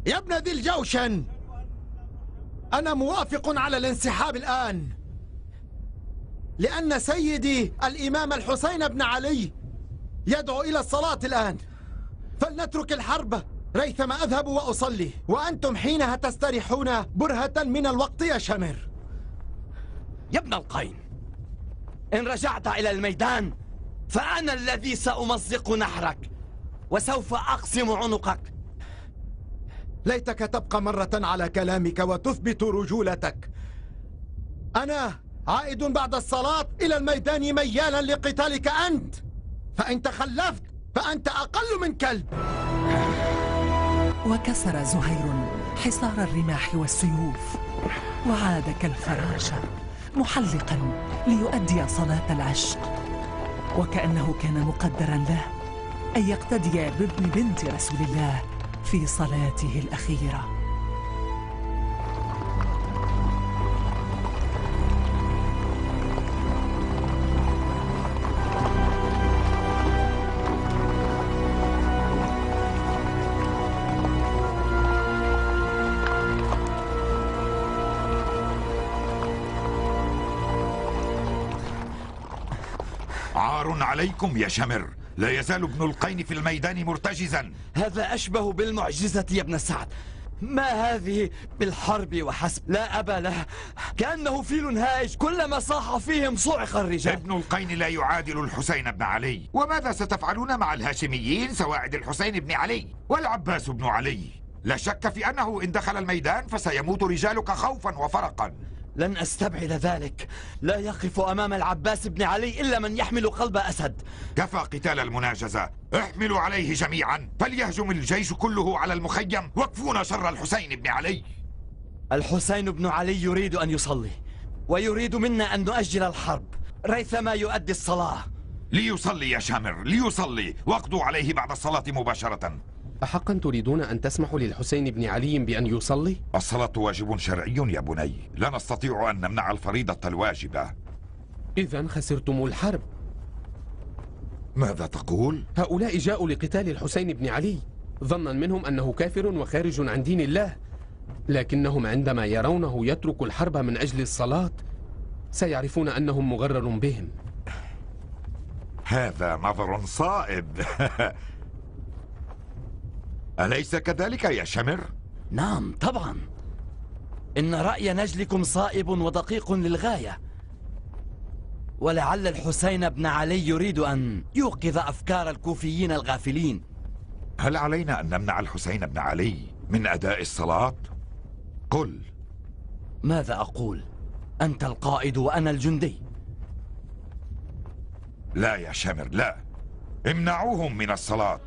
يا ابن ذي الجوشن، أنا موافق على الانسحاب الآن، لأن سيدي الإمام الحسين بن علي يدعو إلى الصلاة الآن. فلنترك الحرب ريثما أذهب وأصلي، وأنتم حينها تستريحون برهة من الوقت يا شمر. يا ابن القين، إن رجعت إلى الميدان فأنا الذي سأمزق نحرك وسوف أقسم عنقك. ليتك تبقى مرة على كلامك وتثبت رجولتك. أنا عائد بعد الصلاة إلى الميدان ميالا لقتالك أنت، فإن تخلفت فأنت أقل من كلب. وكسر زهير حصار الرماح والسيوف وعاد كالفراشة محلقا ليؤدي صلاة العشق، وكأنه كان مقدرا له أن يقتدي بابن بنت رسول الله في صلاته الأخيرة. عار عليكم يا شمر، لا يزال ابن القين في الميدان مرتجزا. هذا أشبه بالمعجزة يا ابن سعد. ما هذه بالحرب وحسب، لا أبا له، كأنه فيل هائج كلما صاح فيهم صعق الرجال. ابن القين لا يعادل الحسين بن علي. وماذا ستفعلون مع الهاشميين سواعد الحسين بن علي والعباس بن علي؟ لا شك في أنه إن دخل الميدان فسيموت رجالك خوفا وفرقا. لن أستبعد ذلك. لا يقف أمام العباس بن علي إلا من يحمل قلب أسد. كفى قتال المناجزة، احملوا عليه جميعا، فليهجم الجيش كله على المخيم واكفونا شر الحسين بن علي. الحسين بن علي يريد أن يصلي، ويريد منا أن نؤجل الحرب ريثما يؤدي الصلاة. ليصلي يا شامر، ليصلي، واقضوا عليه بعد الصلاة مباشرة. أحقا تريدون أن تسمحوا للحسين بن علي بأن يصلي؟ الصلاة واجب شرعي يا بني، لا نستطيع أن نمنع الفريضة الواجبة. إذن خسرتم الحرب. ماذا تقول؟ هؤلاء جاءوا لقتال الحسين بن علي ظنا منهم أنه كافر وخارج عن دين الله، لكنهم عندما يرونه يترك الحرب من أجل الصلاة سيعرفون أنهم مغرر بهم. هذا نظر صائب. أليس كذلك يا شمر؟ نعم طبعا، إن رأي نجلكم صائب ودقيق للغاية، ولعل الحسين بن علي يريد أن يوقظ أفكار الكوفيين الغافلين. هل علينا أن نمنع الحسين بن علي من أداء الصلاة؟ قل. ماذا أقول؟ أنت القائد وأنا الجندي. لا يا شمر، لا، امنعوهم من الصلاة.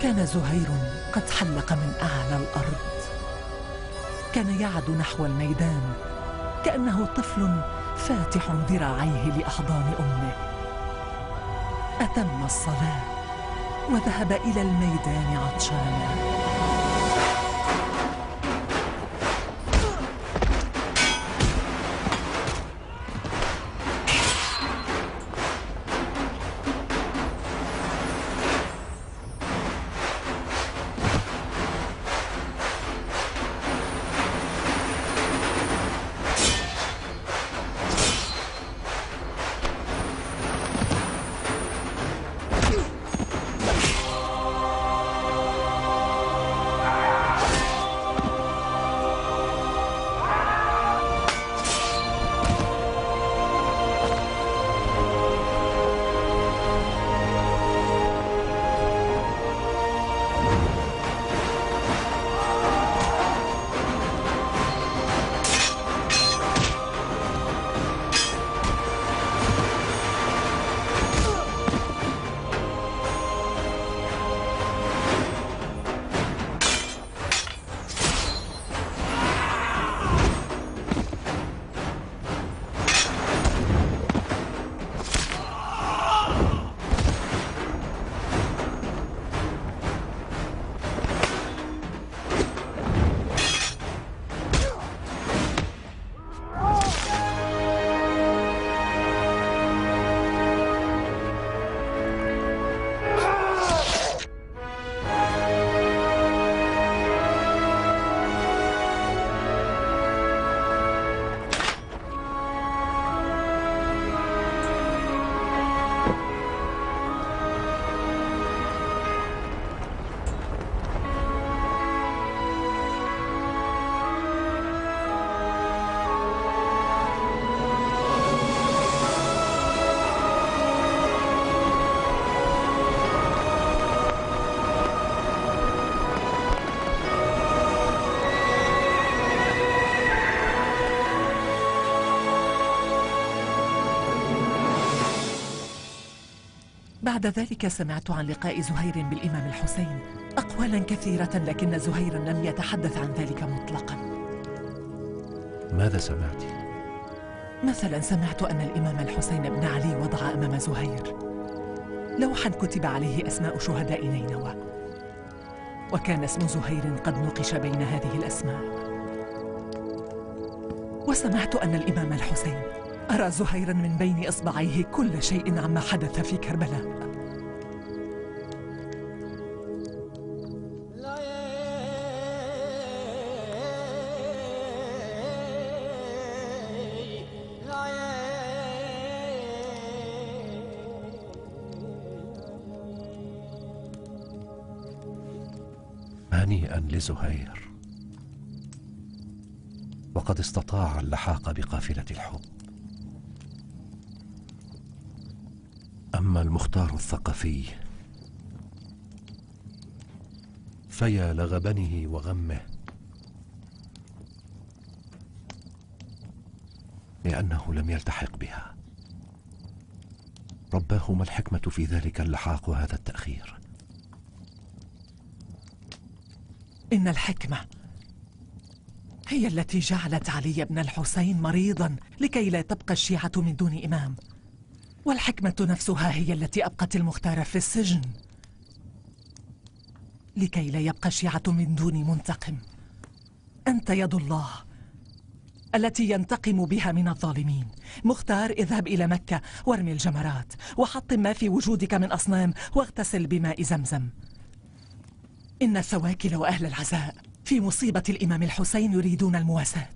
كان زهير قد حلق من أعلى الأرض. كان يعد نحو الميدان كأنه طفل فاتح ذراعيه لأحضان أمه. أتم الصلاة وذهب إلى الميدان عطشانا. بعد ذلك سمعت عن لقاء زهير بالإمام الحسين أقوالا كثيرة، لكن زهير لم يتحدث عن ذلك مطلقا. ماذا سمعت؟ مثلا سمعت أن الإمام الحسين بن علي وضع أمام زهير لوحا كتب عليه أسماء شهداء نينوى، وكان اسم زهير قد نقش بين هذه الأسماء. وسمعت أن الإمام الحسين أرى زهيرا من بين إصبعيه كل شيء عما حدث في كربلاء. هنيئا لزهير، وقد استطاع اللحاق بقافلة الحب. أما المختار الثقفي فيا لغبنه وغمه، لأنه لم يلتحق بها. رباهما الحكمة في ذلك اللحاق وهذا التأخير. إن الحكمة هي التي جعلت علي بن الحسين مريضا لكي لا تبقى الشيعة من دون إمام، والحكمة نفسها هي التي أبقت المختار في السجن لكي لا يبقى الشيعة من دون منتقم. أنت يد الله التي ينتقم بها من الظالمين. مختار، اذهب إلى مكة وارمي الجمرات وحطم ما في وجودك من أصنام واغتسل بماء زمزم. إن الثواكل وأهل العزاء في مصيبة الإمام الحسين يريدون المواساة.